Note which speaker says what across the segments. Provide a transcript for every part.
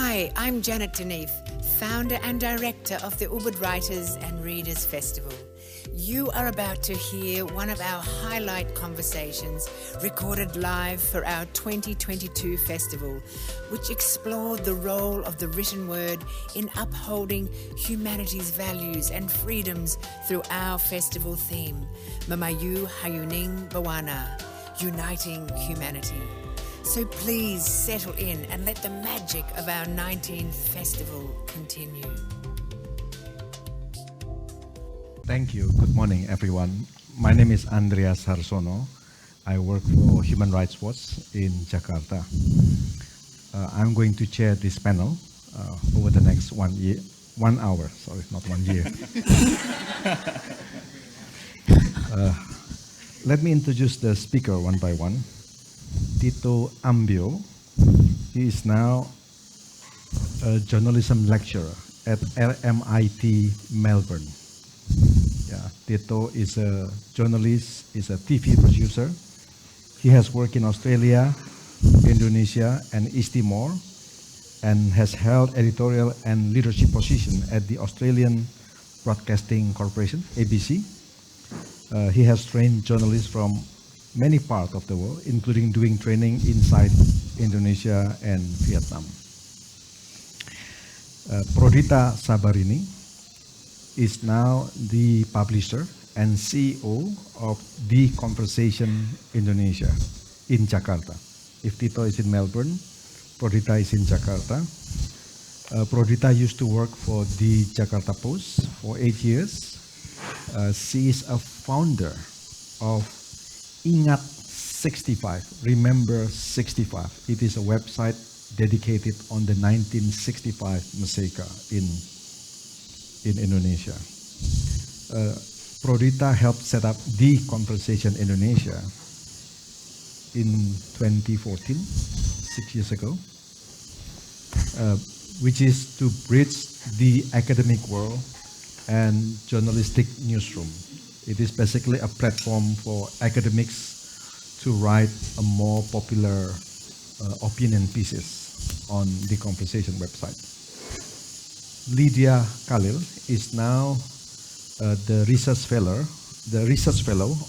Speaker 1: Hi, I'm Janet Deneef, founder and director of the Ubud Writers and Readers Festival. You are about to hear one of our highlight conversations recorded live for our 2022 festival, which explored the role of the written word in upholding humanity's values and freedoms through our festival theme, Memayu Hayuning Bawana, Uniting Humanity. So please settle in and let the magic of our 19th festival continue.
Speaker 2: Thank you. Good morning, everyone. My name is Andreas Harsono. I work for Human Rights Watch in Jakarta. I'm going to chair this panel over the next 1 hour. Sorry, not 1 year. Let me introduce the speaker one by one. Tito Ambyo. He is now a journalism lecturer at RMIT Melbourne. Yeah, Tito is a journalist, is a TV producer. He has worked in Australia, Indonesia, and East Timor, and has held editorial and leadership position at the Australian Broadcasting Corporation, ABC. He has trained journalists from many parts of the world, including doing training inside Indonesia and Vietnam. Prodita Sabarini is now the publisher and CEO of The Conversation Indonesia in Jakarta. If Tito is in Melbourne, Prodita is in Jakarta. Prodita used to work for the Jakarta Post for 8 years. She is a founder of Ingat 65, Remember 65. It is a website dedicated on the 1965 massacre in Indonesia. Prodita helped set up The Conversation Indonesia in 2014, 6 years ago, which is to bridge the academic world and journalistic newsroom. It is basically a platform for academics to write a more popular opinion pieces on the Conversation website. Lydia Khalil is now the research fellow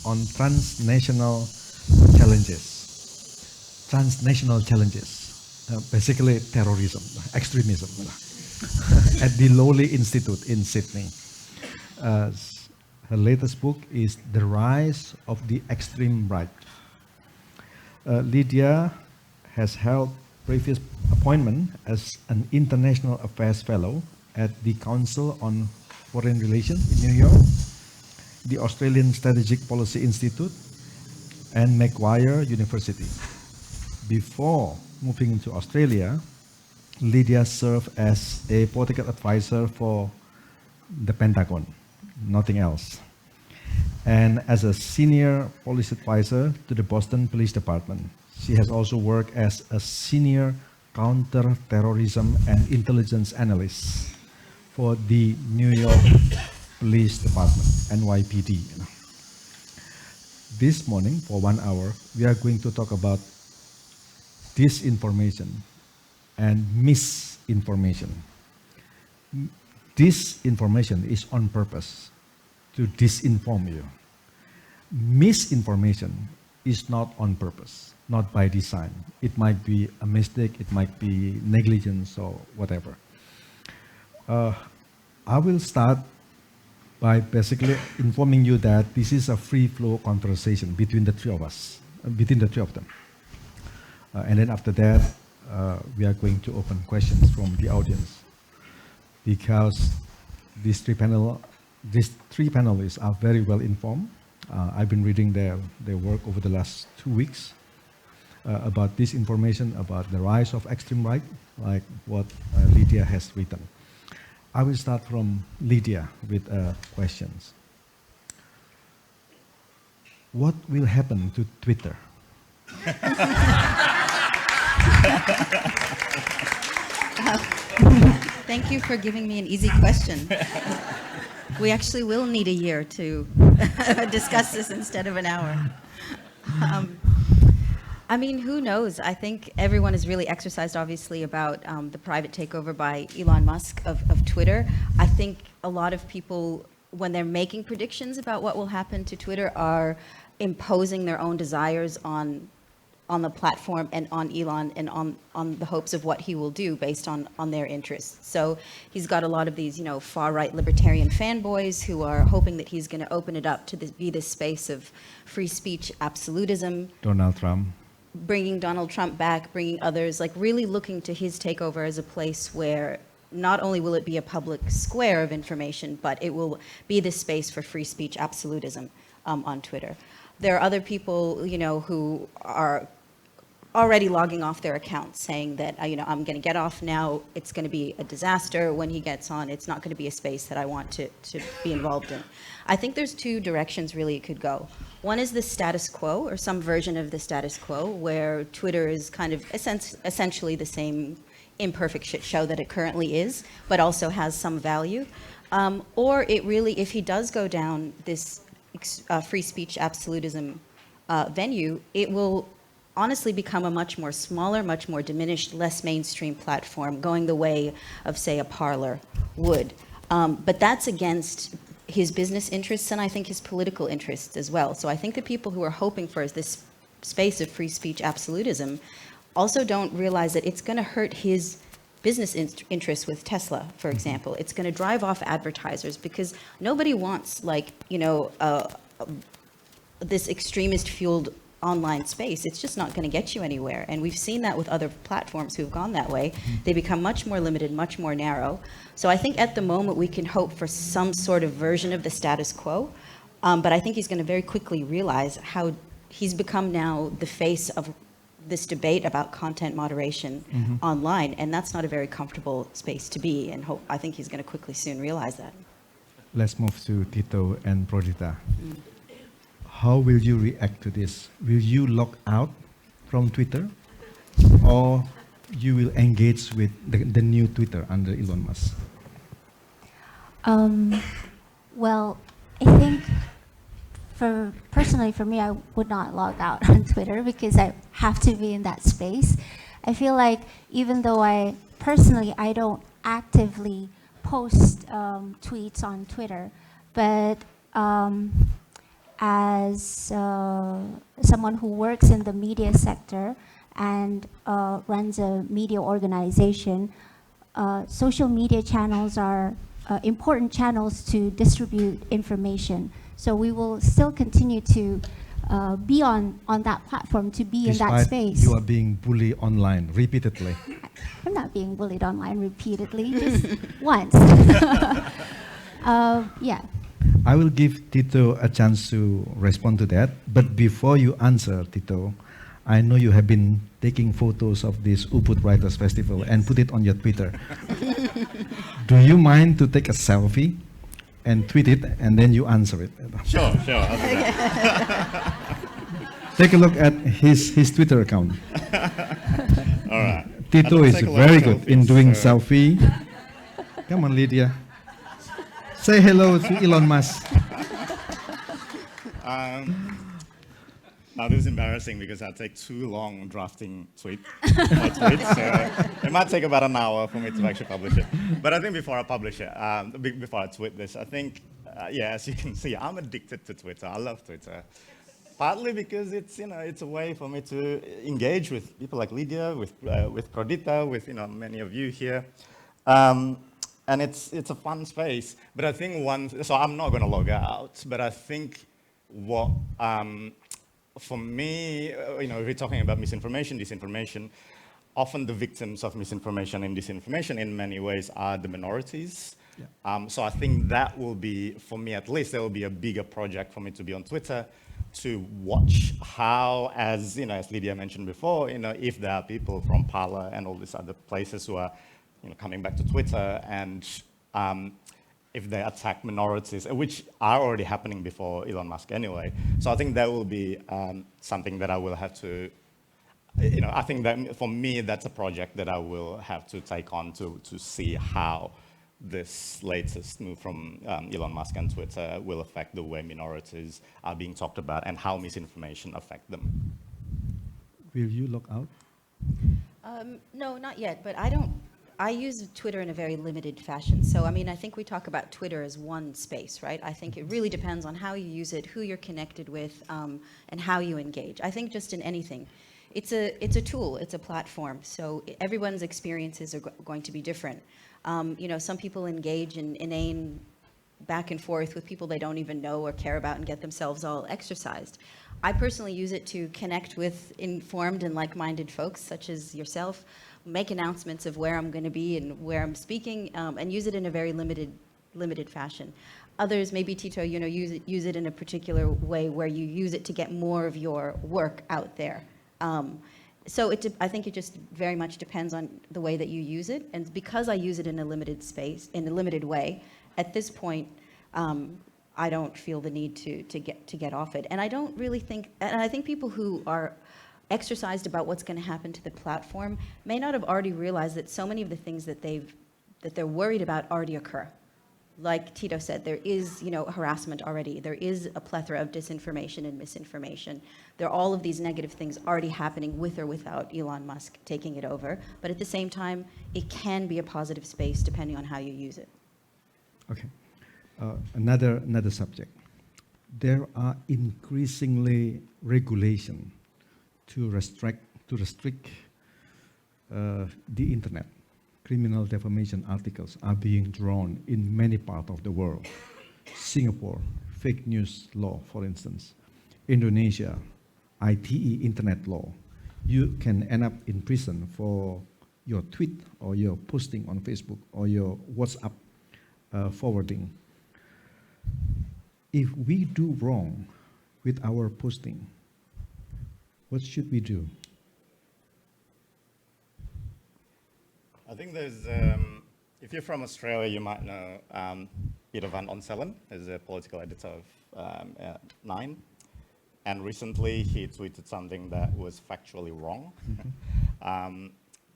Speaker 2: on transnational challenges, basically terrorism, extremism, at the Lowy Institute in Sydney. Her latest book is The Rise of the Extreme Right. Lydia has held previous appointment as an International Affairs Fellow at the Council on Foreign Relations in New York, the Australian Strategic Policy Institute, and Macquarie University. Before moving to Australia, Lydia served as a political advisor for the Pentagon, nothing else, and as a senior policy advisor to the Boston Police Department. She has also worked as a senior counter-terrorism and intelligence analyst for the New York Police Department, NYPD. This morning, for 1 hour, we are going to talk about disinformation and misinformation. Disinformation is on purpose to disinform you. Misinformation is not on purpose, not by design. It might be a mistake, it might be negligence or whatever. I will start by basically informing you that this is a free-flow conversation between the three of us, between the three of them. And then after that, we are going to open questions from the audience, because these three panelists are very well informed. I've been reading their work over the last 2 weeks about this information, about the rise of extreme right, like what Lydia has written. I will start from Lydia with questions. What will happen to Twitter?
Speaker 3: Thank you for giving me an easy question. We actually will need a year to discuss this instead of an hour. I mean, who knows? I think everyone is really exercised, obviously, about the private takeover by Elon Musk of Twitter. I think a lot of people, when they're making predictions about what will happen to Twitter, are imposing their own desires on the platform and on Elon and on the hopes of what he will do based on their interests. So he's got a lot of these, far-right libertarian fanboys who are hoping that he's going to open it up to be this space of free speech absolutism.
Speaker 2: Donald Trump.
Speaker 3: Bringing Donald Trump back, bringing others, like really looking to his takeover as a place where not only will it be a public square of information, but it will be the space for free speech absolutism on Twitter. There are other people, who are already logging off their accounts saying that, I'm going to get off now. It's going to be a disaster when he gets on. It's not going to be a space that I want to be involved in. I think there's two directions really it could go. One is the status quo, or some version of the status quo, where Twitter is kind of essentially the same imperfect shit show that it currently is, but also has some value. Or it really, if he does go down this free speech absolutism venue, it will honestly become a much more smaller, much more diminished, less mainstream platform, going the way of, say, a Parler would. But that's against his business interests and I think his political interests as well. So I think the people who are hoping for this space of free speech absolutism also don't realize that it's going to hurt his business interests with Tesla, for example. It's going to drive off advertisers because nobody wants, this extremist-fueled online space. It's just not going to get you anywhere. And we've seen that with other platforms who've gone that way. They become much more limited, much more narrow. So I think at the moment we can hope for some sort of version of the status quo. But I think he's going to very quickly realize how he's become now the face of this debate about content moderation online. And that's not a very comfortable space to be. And I think he's going to quickly soon realize that.
Speaker 2: Let's move to Tito and Prodita. How will you react to this? Will you log out from Twitter, or you will engage with the new Twitter under Elon Musk?
Speaker 4: Well, I think personally for me, I would not log out on Twitter because I have to be in that space. I feel like even though I don't actively post tweets on Twitter, but as someone who works in the media sector and runs a media organization, social media channels are important channels to distribute information. So we will still continue to be on that platform, to be in that space.
Speaker 2: You are being bullied online repeatedly.
Speaker 4: I'm not being bullied online repeatedly, just once. Yeah.
Speaker 2: I will give Tito a chance to respond to that. But before you answer, Tito, I know you have been taking photos of this Ubud Writers Festival and put it on your Twitter. Do you mind to take a selfie and tweet it and then you answer it?
Speaker 5: Sure, I'll do that.
Speaker 2: Take a look at his Twitter account.
Speaker 5: All right.
Speaker 2: Tito is very good in doing selfie. Come on, Lydia. Say hello to Elon Musk.
Speaker 5: Now this is embarrassing because I take too long drafting my tweets, so it might take about an hour for me to actually publish it. But I think before I publish it, before I tweet this, I think, as you can see, I'm addicted to Twitter. I love Twitter. Partly because it's a way for me to engage with people like Lydia, with Prodita, with many of you here. And it's a fun space, but I think so I'm not going to log out, but I think for me, if we're talking about misinformation, disinformation, often the victims of misinformation and disinformation in many ways are the minorities. Yeah. So I think that will be, for me at least, there will be a bigger project for me to be on Twitter to watch how, as Lydia mentioned before, if there are people from Parler and all these other places who are coming back to Twitter, and if they attack minorities, which are already happening before Elon Musk anyway. So I think that will be something that I will have to, I think that for me, that's a project that I will have to take on to see how this latest move from Elon Musk and Twitter will affect the way minorities are being talked about and how misinformation affect them.
Speaker 2: Will you log out?
Speaker 3: No, not yet, but I use Twitter in a very limited fashion. So, I mean, I think we talk about Twitter as one space, right? I think it really depends on how you use it, who you're connected with, and how you engage. I think just in anything, it's a tool, it's a platform. So everyone's experiences are going to be different. You know, some people engage in inane back and forth with people they don't even know or care about and get themselves all exercised. I personally use it to connect with informed and like-minded folks such as yourself, make announcements of where I'm going to be and where I'm speaking, and use it in a very limited fashion. Others, maybe Tito, you know, use it in a particular way where you use it to get more of your work out there. So I think it just very much depends on the way that you use it. And because I use it in a limited space, in a limited way, at this point, I don't feel the need to get off it. And I don't really think, and I think people who are exercised about what's going to happen to the platform may not have already realized that so many of the things that they're worried about already occur. Like Tito said, there is, you know, harassment already. There is a plethora of disinformation and misinformation. There are all of these negative things already happening with or without Elon Musk taking it over. But at the same time, it can be a positive space depending on how you use it.
Speaker 2: Okay. Another subject. There are increasingly regulation to restrict the internet. Criminal defamation articles are being drawn in many parts of the world. Singapore, fake news law, for instance. Indonesia, ITE, internet law. You can end up in prison for your tweet or your posting on Facebook or your WhatsApp forwarding. If we do wrong with our posting, what should we do?
Speaker 5: I think there's, if you're from Australia, you might know Peter van Onselen is a political editor of Nine. And recently he tweeted something that was factually wrong.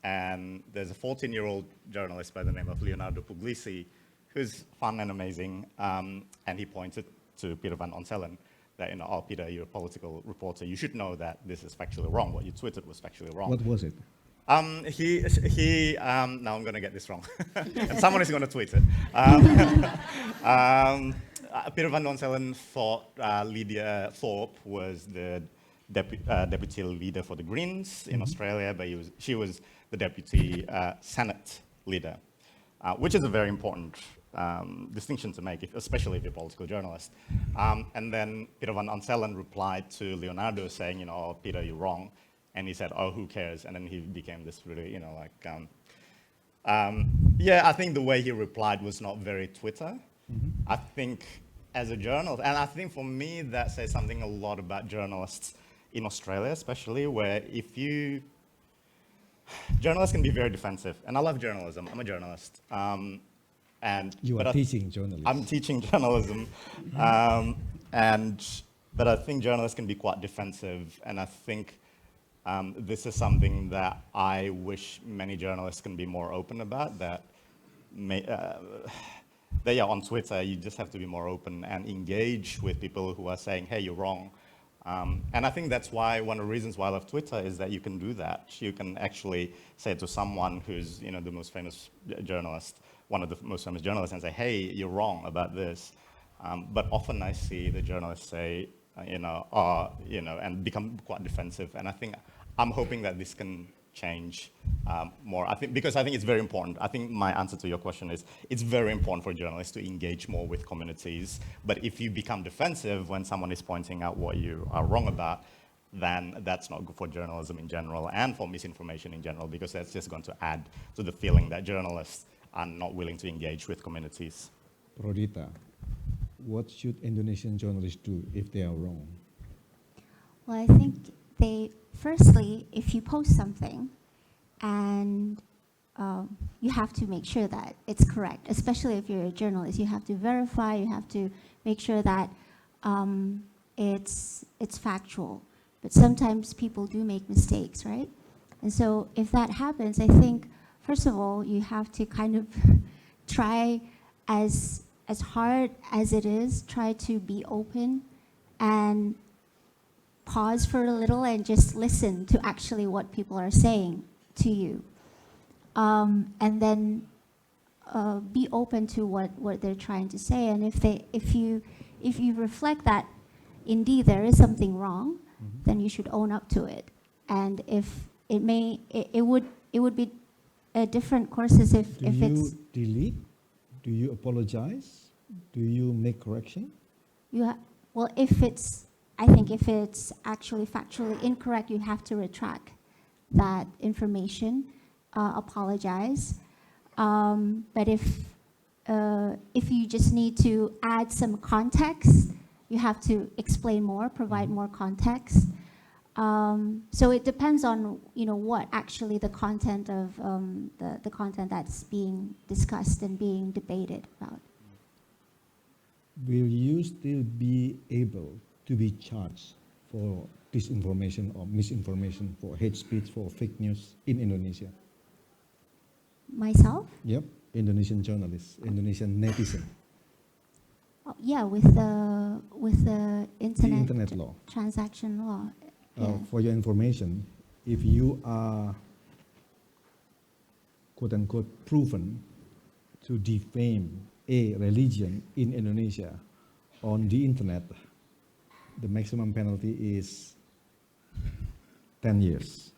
Speaker 5: And there's a 14-year-old journalist by the name of Leonardo Puglisi who's fun and amazing. And he pointed to Peter van Onselen that, you know, oh, Peter, you're a political reporter. You should know that this is factually wrong. What you tweeted was factually wrong.
Speaker 2: What was it?
Speaker 5: Now I'm going to get this wrong. And someone is going to tweet it. Peter van Onselen thought Lydia Thorpe was the deputy leader for the Greens in Australia, but she was the deputy Senate leader, which is a very important distinction to make, especially if you're a political journalist. And then Peter van Onselen replied to Leonardo saying, you know, oh, Peter, you're wrong. And he said, oh, who cares? And then he became this really, you know, like, yeah, I think the way he replied was not very Twitter. I think as a journalist, and I think for me that says something a lot about journalists in Australia, especially, where journalists can be very defensive. And I love journalism. I'm a journalist.
Speaker 2: You are teaching journalism.
Speaker 5: I'm teaching journalism. But I think journalists can be quite defensive. And I think this is something that I wish many journalists can be more open about, that they are on Twitter, you just have to be more open and engage with people who are saying, hey, you're wrong. And I think that's why, one of the reasons why I love Twitter is that you can do that. You can actually say to someone who's, you know, the most famous journalist, one of the most famous journalists, and say, hey, you're wrong about this. But often I see the journalists say, and become quite defensive. And I think I'm hoping that this can change more. Because I think it's very important. I think my answer to your question is it's very important for journalists to engage more with communities. But if you become defensive when someone is pointing out what you are wrong about, then that's not good for journalism in general and for misinformation in general, because that's just going to add to the feeling that journalists are not willing to engage with communities.
Speaker 2: Prodita, what should Indonesian journalists do if they are wrong?
Speaker 4: Well, I think firstly, if you post something and you have to make sure that it's correct, especially if you're a journalist, you have to verify, you have to make sure that it's factual. But sometimes people do make mistakes, right? And so if that happens, I think, first of all, you have to kind of try as hard as it is, try to be open and pause for a little and just listen to actually what people are saying to you. And then be open to what they're trying to say. And if you reflect that indeed there is something wrong, then you should own up to it. And if it would be a different courses if
Speaker 2: Do
Speaker 4: it's.
Speaker 2: you delete? Do you apologize? Do you make correction?
Speaker 4: Well, I think if it's actually factually incorrect, you have to retract that information, apologize. But if you just need to add some context, you have to explain more, provide more context. So it depends on what actually the content of the content that's being discussed and being debated about.
Speaker 2: Will you still be able to be charged for disinformation or misinformation, for hate speech, for fake news in Indonesia?
Speaker 4: Myself?
Speaker 2: Yep, Indonesian journalists, Indonesian netizen.
Speaker 4: Oh, yeah, with the internet
Speaker 2: law.
Speaker 4: Transaction law. Yeah.
Speaker 2: For your information, if you are, quote unquote, proven to defame a religion in Indonesia on the internet, the maximum penalty is 10 years.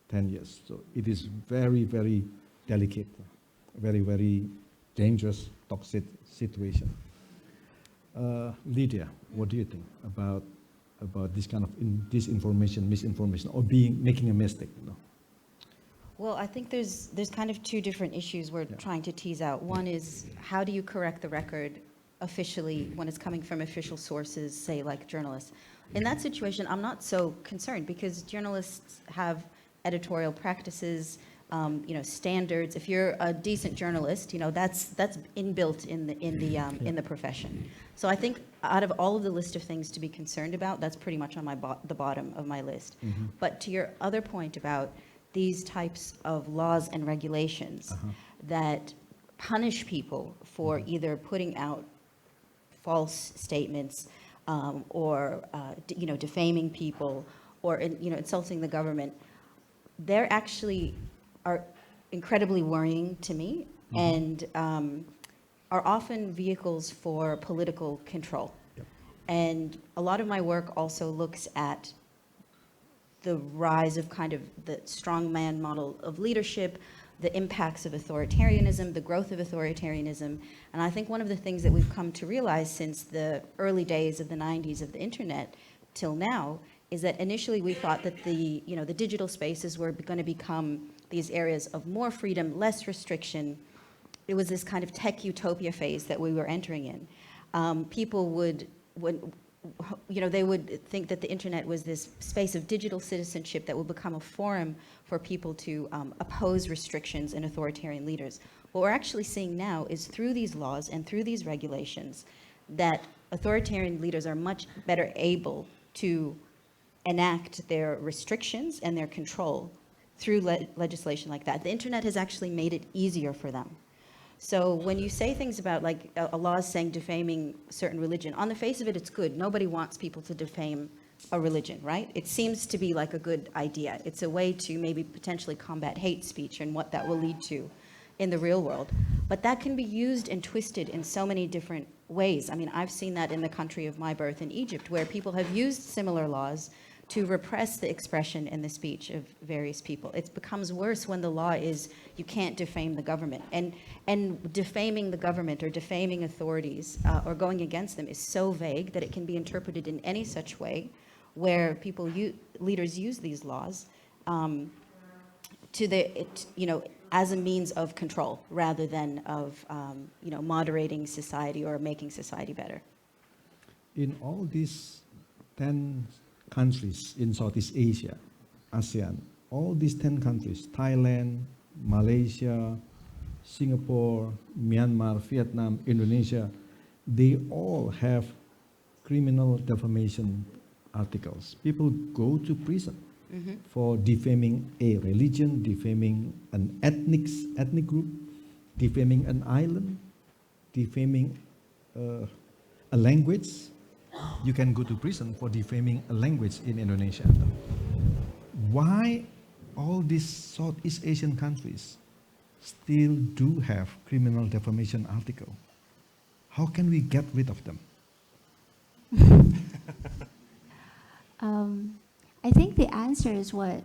Speaker 2: 10 years. So it is very, very delicate, very, very dangerous, toxic situation. Lydia, what do you think about this kind of disinformation, misinformation, or making a mistake?
Speaker 3: Well, I think there's kind of two different issues we're trying to tease out. One is, how do you correct the record officially when it's coming from official sources, say like journalists? In that situation, I'm not so concerned because journalists have editorial practices, standards. If you're a decent journalist, that's inbuilt in the profession. So I think out of all of the list of things to be concerned about, that's pretty much on the bottom of my list.
Speaker 2: Mm-hmm.
Speaker 3: But to your other point about these types of laws and regulations that punish people for either putting out false statements or defaming people or insulting the government, they're actually are incredibly worrying to me and are often vehicles for political control.
Speaker 2: Yep.
Speaker 3: And a lot of my work also looks at the rise of kind of the strongman model of leadership, the impacts of authoritarianism, the growth of authoritarianism. And I think one of the things that we've come to realize since the early days of the 90s of the internet till now is that initially we thought that the digital spaces were going to become these areas of more freedom, less restriction. It was this kind of tech utopia phase that we were entering in. People would they would think that the internet was this space of digital citizenship that would become a forum for people to oppose restrictions and authoritarian leaders. What we're actually seeing now is through these laws and through these regulations that authoritarian leaders are much better able to enact their restrictions and their control through legislation like that. The internet has actually made it easier for them. So when you say things about like a law saying defaming certain religion, on the face of it, it's good. Nobody wants people to defame a religion, right? It seems to be like a good idea. It's a way to maybe potentially combat hate speech and what that will lead to in the real world. But that can be used and twisted in so many different ways. I mean, I've seen that in the country of my birth in Egypt, where people have used similar laws to repress the expression and the speech of various people. It becomes worse when the law is you can't defame the government. And defaming the government or defaming authorities or going against them is so vague that it can be interpreted in any such way where leaders use these laws as a means of control rather than of moderating society or making society better.
Speaker 2: In all these 10 countries in Southeast Asia, ASEAN, all these 10 countries, Thailand, Malaysia, Singapore, Myanmar, Vietnam, Indonesia, they all have criminal defamation articles. People go to prison for defaming a religion, defaming an ethnic group, defaming an island, defaming a language, you can go to prison for defaming a language in Indonesia. Why all these Southeast Asian countries still do have criminal defamation article? How can we get rid of them?
Speaker 4: I think the answer is what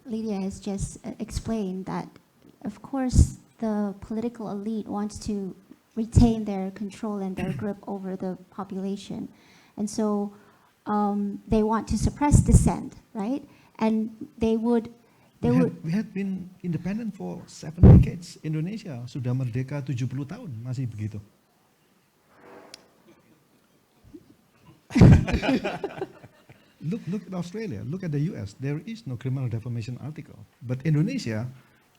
Speaker 4: Lydia has just explained, that of course the political elite wants to retain their control and their grip over the population. And so they want to suppress dissent, right? And
Speaker 2: We had been independent for 7 decades. Indonesia sudah merdeka 70 tahun, masih begitu. Look at Australia, look at the US. There is no criminal defamation article. But Indonesia,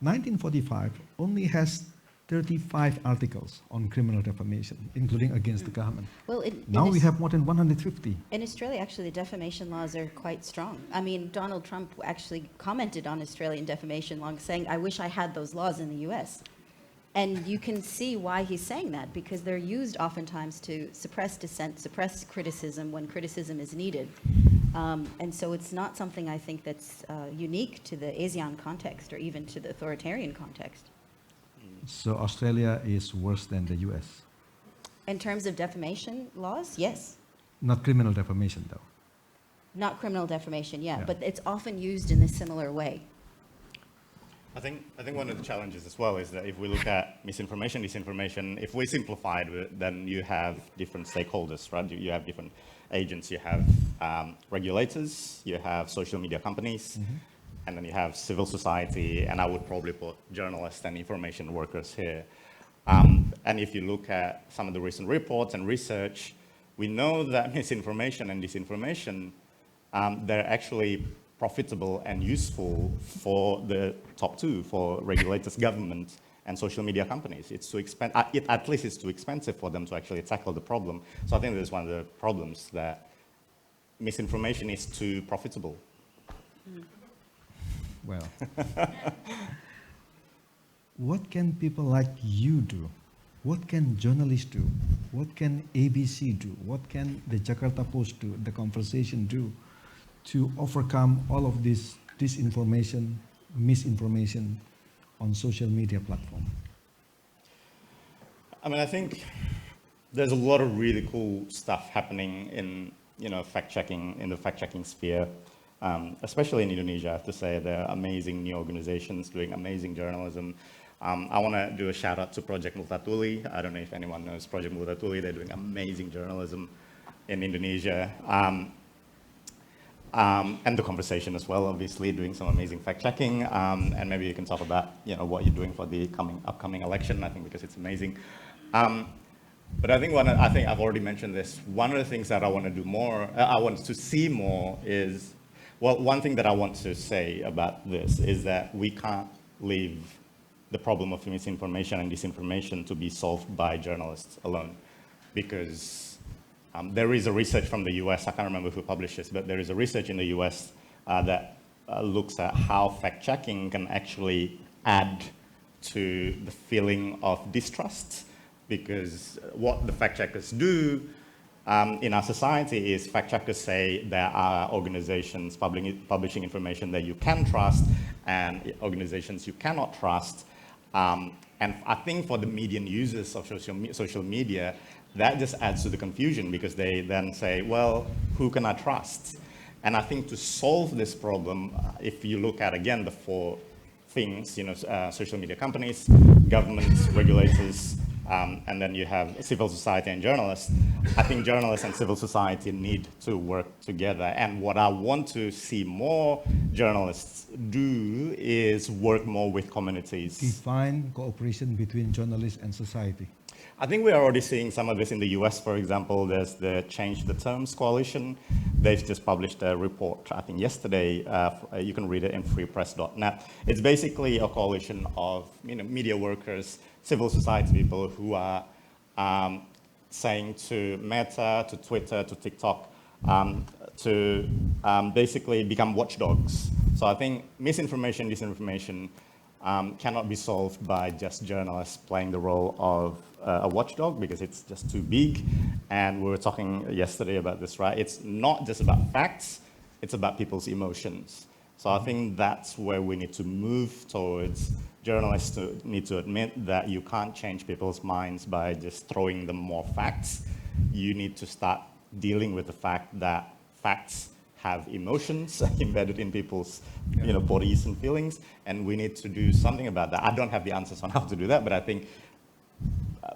Speaker 2: 1945, only has 35 articles on criminal defamation, including against the government.
Speaker 3: Well,
Speaker 2: now we have more than 150.
Speaker 3: In Australia, actually, the defamation laws are quite strong. I mean, Donald Trump actually commented on Australian defamation laws, saying, I wish I had those laws in the US. And you can see why he's saying that, because they're used oftentimes to suppress dissent, suppress criticism when criticism is needed. And so it's not something I think that's unique to the ASEAN context or even to the authoritarian context.
Speaker 2: So Australia is worse than the US?
Speaker 3: In terms of defamation laws, yes.
Speaker 2: Not criminal defamation, though.
Speaker 3: Not criminal defamation, yeah.
Speaker 2: Yeah.
Speaker 3: But it's often used in a similar way.
Speaker 5: I think one of the challenges as well is that if we look at misinformation, disinformation, if we simplify it, then you have different stakeholders, right? You have different agents. You have regulators, you have social media companies, and then you have civil society, and I would probably put journalists and information workers here. And if you look at some of the recent reports and research, we know that misinformation and disinformation, they're actually profitable and useful for the top two, for regulators, government, and social media companies. It's too at least it's too expensive for them to actually tackle the problem. So I think that's one of the problems, that misinformation is too profitable.
Speaker 2: Well, what can people like you do? What can journalists do? What can ABC do? What can the Jakarta Post do, the Conversation do, to overcome all of this disinformation, misinformation on social media platform?
Speaker 5: I mean, I think there's a lot of really cool stuff happening in, fact-checking, in the fact-checking sphere, especially in Indonesia. I have to say there are amazing new organizations doing amazing journalism. I want to do a shout out to Project Multatuli. I don't know if anyone knows Project Multatuli. They're doing amazing journalism in Indonesia. And the Conversation as well, obviously, doing some amazing fact-checking. And maybe you can talk about, what you're doing for the upcoming election, I think, because it's amazing. But I think I've already mentioned this. One of the things that I want to do more, I want to see more is, well, one thing that I want to say about this is that we can't leave the problem of misinformation and disinformation to be solved by journalists alone, because there is a research from the US, I can't remember who published this, but there is a research in the US that looks at how fact-checking can actually add to the feeling of distrust, because what the fact-checkers do in our society is fact-checkers say there are organizations publishing information that you can trust and organizations you cannot trust. And I think for the median users of social media, that just adds to the confusion, because they then say, well, who can I trust? And I think to solve this problem, if you look at, again, the four things, social media companies, governments, regulators, and then you have civil society and journalists, I think journalists and civil society need to work together. And what I want to see more journalists do is work more with communities.
Speaker 2: Define cooperation between journalists and society.
Speaker 5: I think we're already seeing some of this in the US, for example. There's the Change the Terms Coalition. They've just published a report, I think yesterday. You can read it in freepress.net. It's basically a coalition of media workers, civil society people who are saying to Meta, to Twitter, to TikTok, to basically become watchdogs. So I think misinformation, disinformation, cannot be solved by just journalists playing the role of a watchdog, because it's just too big. And we were talking yesterday about this, right? It's not just about facts, it's about people's emotions. So I think that's where we need to move towards. Journalists need to admit that you can't change people's minds by just throwing them more facts. You need to start dealing with the fact that facts have emotions embedded in people's bodies and feelings, and we need to do something about that. I don't have the answers on how to do that, but I think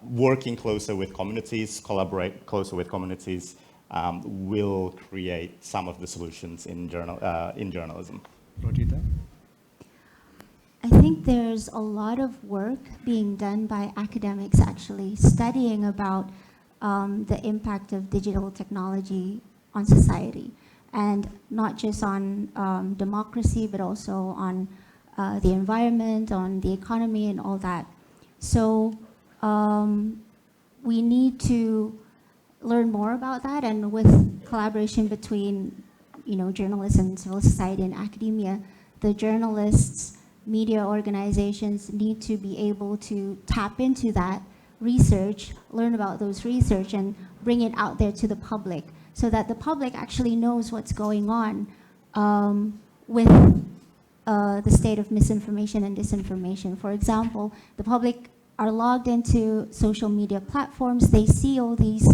Speaker 5: working closer with communities, collaborate closer with communities, will create some of the solutions in journalism.
Speaker 2: Prodita?
Speaker 4: I think there's a lot of work being done by academics actually studying about the impact of digital technology on society, and not just on democracy, but also on the environment, on the economy, and all that. So we need to learn more about that, and with collaboration between journalists and civil society and academia, the journalists, media organizations need to be able to tap into that research, learn about those research, and bring it out there to the public, so that the public actually knows what's going on with the state of misinformation and disinformation. For example, the public are logged into social media platforms, they see all these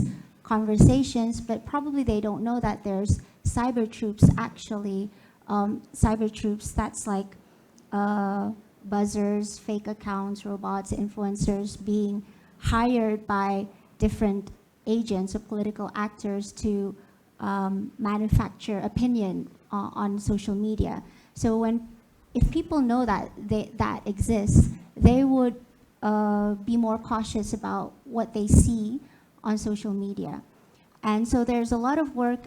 Speaker 4: conversations, but probably they don't know that there's cyber troops actually, cyber troops that's like buzzers, fake accounts, robots, influencers being hired by different agents or political actors to manufacture opinion on social media. So if people know that that exists, they would be more cautious about what they see on social media. And so there's a lot of work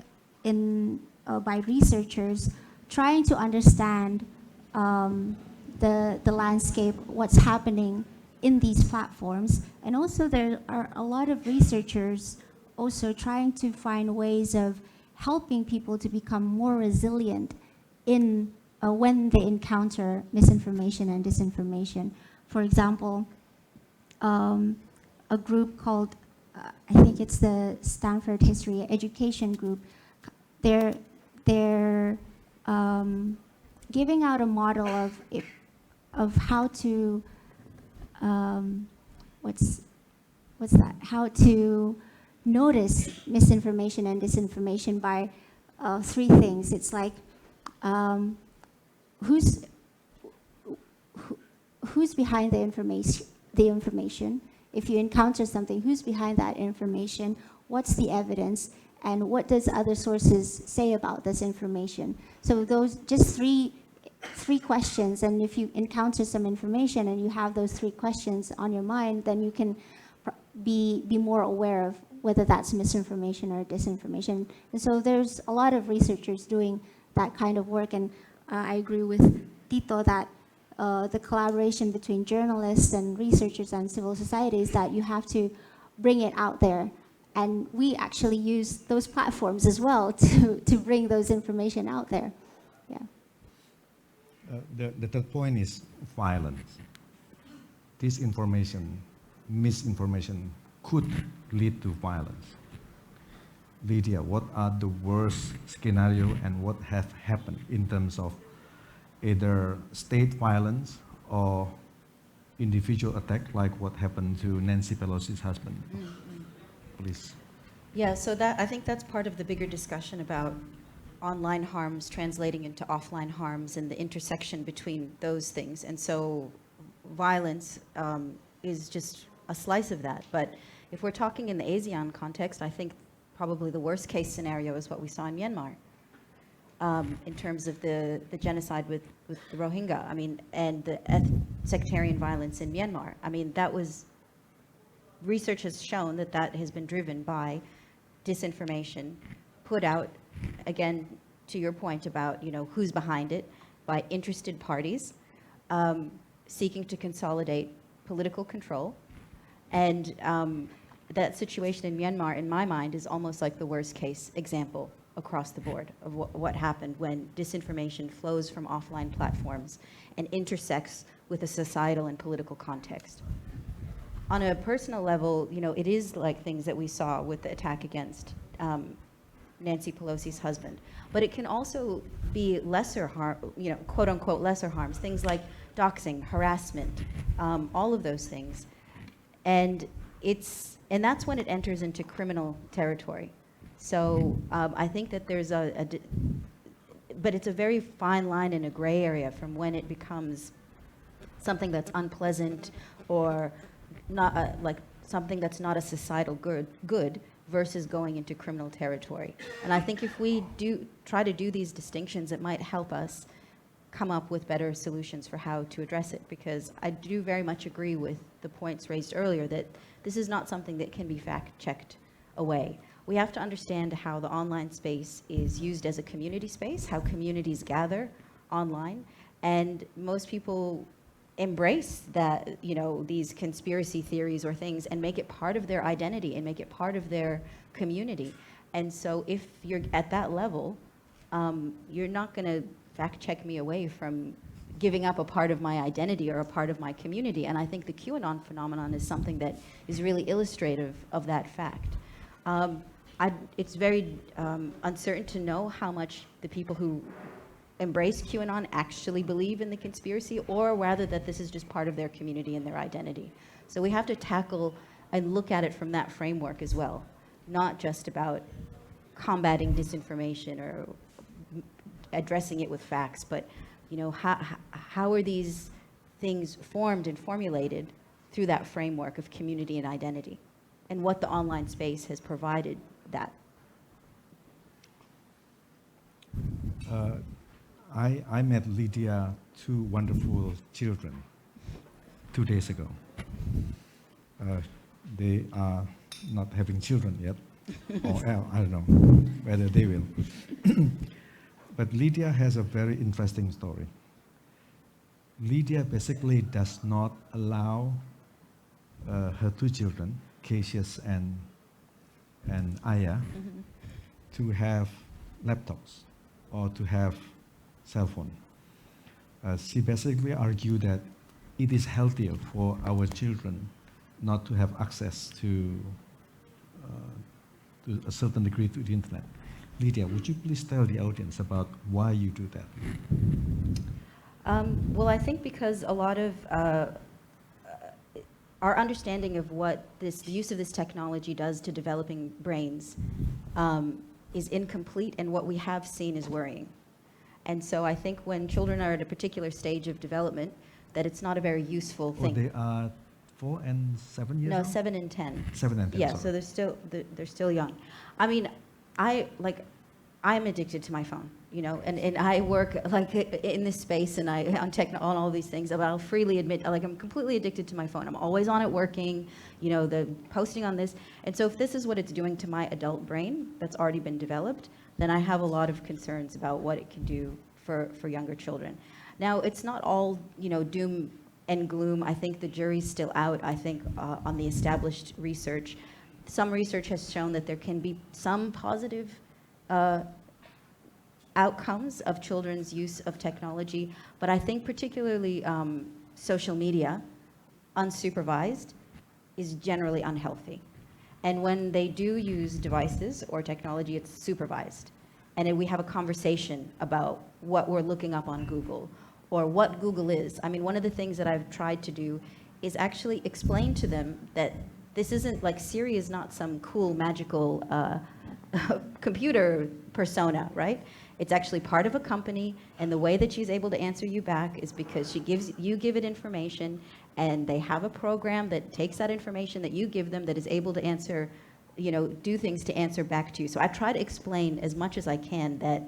Speaker 4: by researchers trying to understand the landscape, what's happening in these platforms. And also there are a lot of researchers also trying to find ways of helping people to become more resilient in when they encounter misinformation and disinformation. For example, a group called, I think it's the Stanford History Education Group, they're giving out a model of how to, what's that? How to notice misinformation and disinformation by 3 things. It's like, who's behind the information? If you encounter something, who's behind that information? What's the evidence? And what does other sources say about this information? So those just three questions, and if you encounter some information and you have those 3 questions on your mind, then you can be more aware of whether that's misinformation or disinformation. And so there's a lot of researchers doing that kind of work, and I agree with Tito that the collaboration between journalists and researchers and civil society is that you have to bring it out there. And we actually use those platforms as well to bring those information out there. Yeah.
Speaker 2: The third point is violence. Disinformation, misinformation could lead to violence. Lydia, what are the worst scenario and what have happened in terms of either state violence or individual attack, like what happened to Nancy Pelosi's husband? Please.
Speaker 3: Yeah, so I think that's part of the bigger discussion about online harms translating into offline harms and the intersection between those things. And so violence is just a slice of that. But if we're talking in the ASEAN context, I think probably the worst case scenario is what we saw in Myanmar in terms of the genocide with the Rohingya, and the sectarian violence in Myanmar. that was, research has shown that has been driven by disinformation put out, again, to your point about, who's behind it, by interested parties seeking to consolidate political control. And that situation in Myanmar, in my mind, is almost like the worst case example across the board of what happened when disinformation flows from offline platforms and intersects with a societal and political context. On a personal level, it is like things that we saw with the attack against Nancy Pelosi's husband. But it can also be lesser harm, quote unquote lesser harms, things like doxing, harassment, all of those things. And that's when it enters into criminal territory. So I think that there's but it's a very fine line and a gray area from when it becomes something that's unpleasant or not like something that's not a societal good versus going into criminal territory. And I think if we do try to do these distinctions, it might help us come up with better solutions for how to address it, because I do very much agree with the points raised earlier that this is not something that can be fact-checked away. We have to understand how the online space is used as a community space, how communities gather online, and most people embrace that, these conspiracy theories or things and make it part of their identity and make it part of their community. And so if you're at that level, you're not going to fact check me away from giving up a part of my identity or a part of my community. And I think the QAnon phenomenon is something that is really illustrative of that fact. It's very uncertain to know how much the people who embrace QAnon actually believe in the conspiracy, or rather that this is just part of their community and their identity. So we have to tackle and look at it from that framework as well, not just about combating disinformation or addressing it with facts, but how are these things formed and formulated through that framework of community and identity, and what the online space has provided that.
Speaker 2: I met Lydia, two wonderful children, 2 days ago. They are not having children yet, or I don't know whether they will. But Lydia has a very interesting story. Lydia basically does not allow her two children, Cassius and Aya, to have laptops or to have cell phone. She basically argued that it is healthier for our children not to have access to a certain degree to the internet. Lydia, would you please tell the audience about why you do that?
Speaker 3: Well, I think because a lot of our understanding of what the use of this technology does to developing brains is incomplete, and what we have seen is worrying. And so I think when children are at a particular stage of development, that it's not a very useful thing.
Speaker 2: They are 4 and 7 years old?
Speaker 3: 7 and 10.
Speaker 2: 7 and 10,
Speaker 3: yeah,
Speaker 2: sorry.
Speaker 3: so they're still young. I mean, I'm addicted to my phone, and I work like in this space and on all these things, but I'll freely admit, I'm completely addicted to my phone. I'm always on it working, the posting on this. And so if this is what it's doing to my adult brain that's already been developed, then I have a lot of concerns about what it can do for younger children. Now, it's not all, doom and gloom. I think the jury's still out, on the established research. Some research has shown that there can be some positive outcomes of children's use of technology, but I think particularly social media, unsupervised, is generally unhealthy. And when they do use devices or technology, it's supervised. And then we have a conversation about what we're looking up on Google or what Google is. I mean, one of the things that I've tried to do is actually explain to them that this isn't like Siri is not some cool magical computer persona, right? It's actually part of a company, and the way that she's able to answer you back is because you give it information, and they have a program that takes that information that you give them that is able to answer, do things to answer back to you. So I try to explain as much as I can that,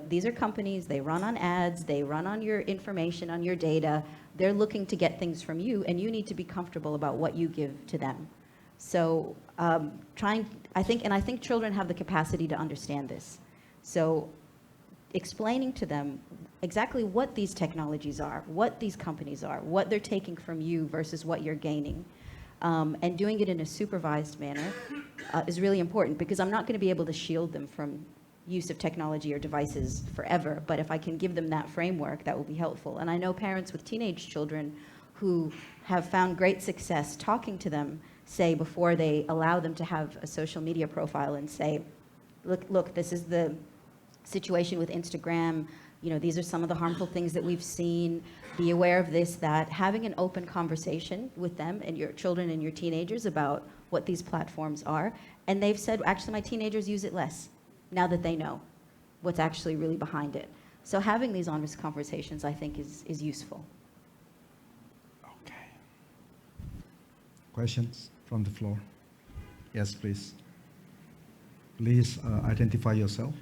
Speaker 3: these are companies, they run on ads, they run on your information, on your data, they're looking to get things from you, and you need to be comfortable about what you give to them. So I think children have the capacity to understand this. So explaining to them exactly what these technologies are, what these companies are, what they're taking from you versus what you're gaining, and doing it in a supervised manner is really important, because I'm not going to be able to shield them from use of technology or devices forever, but if I can give them that framework, that will be helpful. And I know parents with teenage children who have found great success talking to them, say, before they allow them to have a social media profile and say, look, this is the situation with Instagram, you know, these are some of the harmful things that we've seen, be aware of this, that. Having an open conversation with them and your children and your teenagers about what these platforms are. And they've said, actually, my teenagers use it less now that they know what's actually really behind it. So having these honest conversations, I think, is useful.
Speaker 2: Okay. Questions from the floor? Yes, please. Please identify yourself.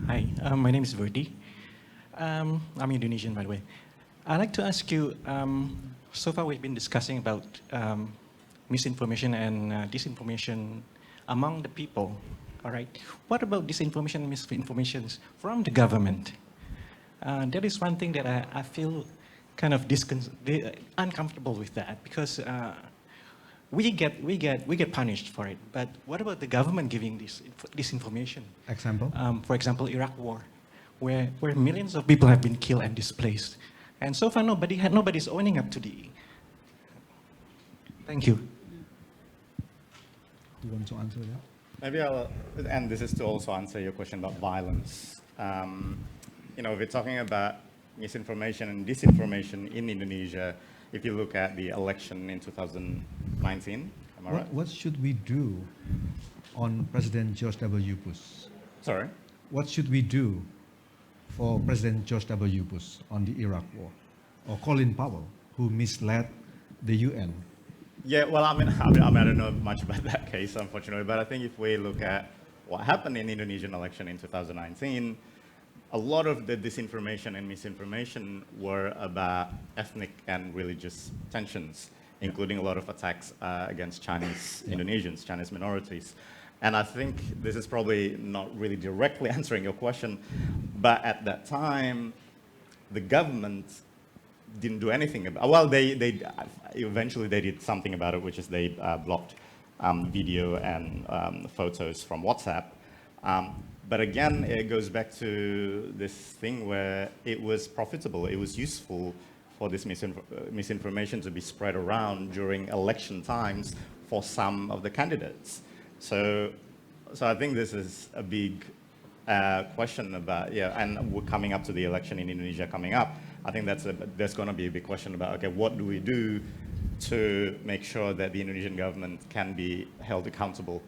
Speaker 6: Hi, my name is Verdi. I'm Indonesian, by the way. I'd like to ask you, so far we've been discussing about misinformation and disinformation among the people, all right? What about disinformation and misinformation from the government? That is one thing that I feel kind of uncomfortable with that, because we get punished for it. But what about the government giving this information?
Speaker 2: Example?
Speaker 6: For example, Iraq War, where millions of people have been killed and displaced, and so far nobody's owning up to the. Thank you.
Speaker 2: You want to answer that?
Speaker 5: Maybe and this is to also answer your question about violence. You know, we're talking about misinformation and disinformation in Indonesia. If you look at the election in 2019, am I right?
Speaker 2: What should we do on President George W. Bush?
Speaker 5: Sorry?
Speaker 2: What should we do for President George W. Bush on the Iraq War? Or Colin Powell, who misled the UN?
Speaker 5: Yeah, well, I don't know much about that case, unfortunately, but I think if we look at what happened in the Indonesian election in 2019, a lot of the disinformation and misinformation were about ethnic and religious tensions, including a lot of attacks against Chinese Indonesians, Chinese minorities. And I think this is probably not really directly answering your question, but at that time, the government didn't do anything about it. Well, they eventually they did something about it, which is they blocked video and photos from WhatsApp. But again, it goes back to this thing where it was profitable, it was useful for this misinformation to be spread around during election times for some of the candidates. So I think this is a big question about, and we're coming up to the election in Indonesia coming up. I think there's going to be a big question about, okay, what do we do to make sure that the Indonesian government can be held accountable?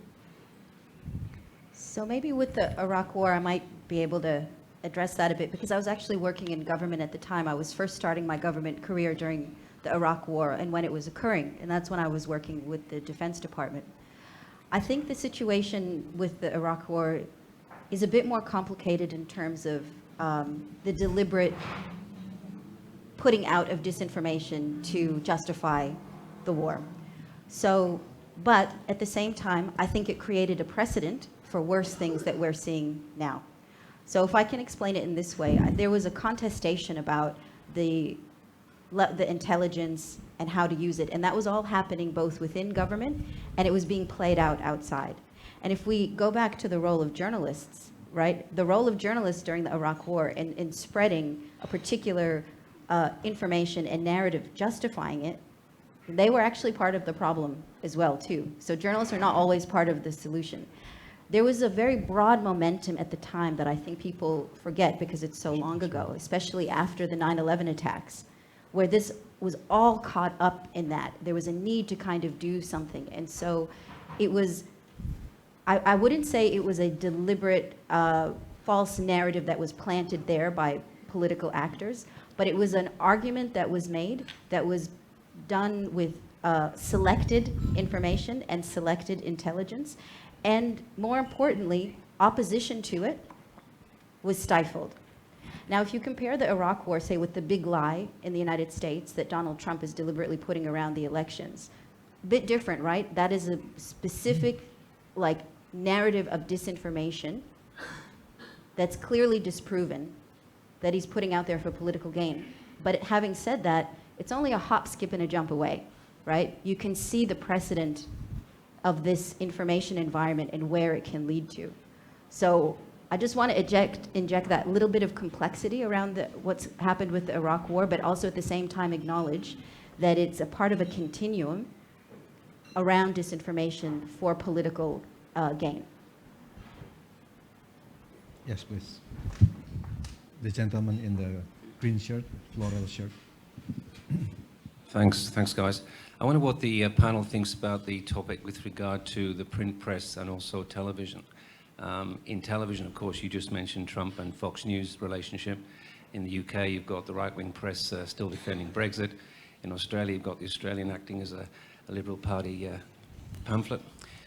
Speaker 3: So maybe with the Iraq War, I might be able to address that a bit, because I was actually working in government at the time. I was first starting my government career during the Iraq War and when it was occurring, and that's when I was working with the Defense Department. I think the situation with the Iraq War is a bit more complicated in terms of the deliberate putting out of disinformation to justify the war. So, but at the same time, I think it created a precedent for worse things that we're seeing now. So if I can explain it in this way, there was a contestation about the intelligence and how to use it, and that was all happening both within government and it was being played out outside. And if we go back to the role of journalists, right, the role of journalists during the Iraq War in spreading a particular information and narrative justifying it, they were actually part of the problem as well too. So journalists are not always part of the solution. There was a very broad momentum at the time that I think people forget because it's so long ago, especially after the 9/11 attacks, where this was all caught up in that. There was a need to kind of do something. And so it was, I wouldn't say it was a deliberate false narrative that was planted there by political actors, but it was an argument that was made that was done with selected information and selected intelligence. And more importantly, opposition to it was stifled. Now, if you compare the Iraq War, say, with the big lie in the United States that Donald Trump is deliberately putting around the elections, a bit different, right? That is a specific, like, narrative of disinformation that's clearly disproven that he's putting out there for political gain. But having said that, it's only a hop, skip, and a jump away, right? You can see the precedent of this information environment and where it can lead to. So I just want to inject that little bit of complexity around what's happened with the Iraq War, but also at the same time acknowledge that it's a part of a continuum around disinformation for political gain.
Speaker 2: Yes, please. The gentleman in the green shirt, floral shirt.
Speaker 7: Thanks, guys. I wonder what the panel thinks about the topic with regard to the print press and also television. In television, of course, you just mentioned Trump and Fox News relationship. In the UK, you've got the right-wing press still defending Brexit. In Australia, you've got the Australian acting as a Liberal Party pamphlet.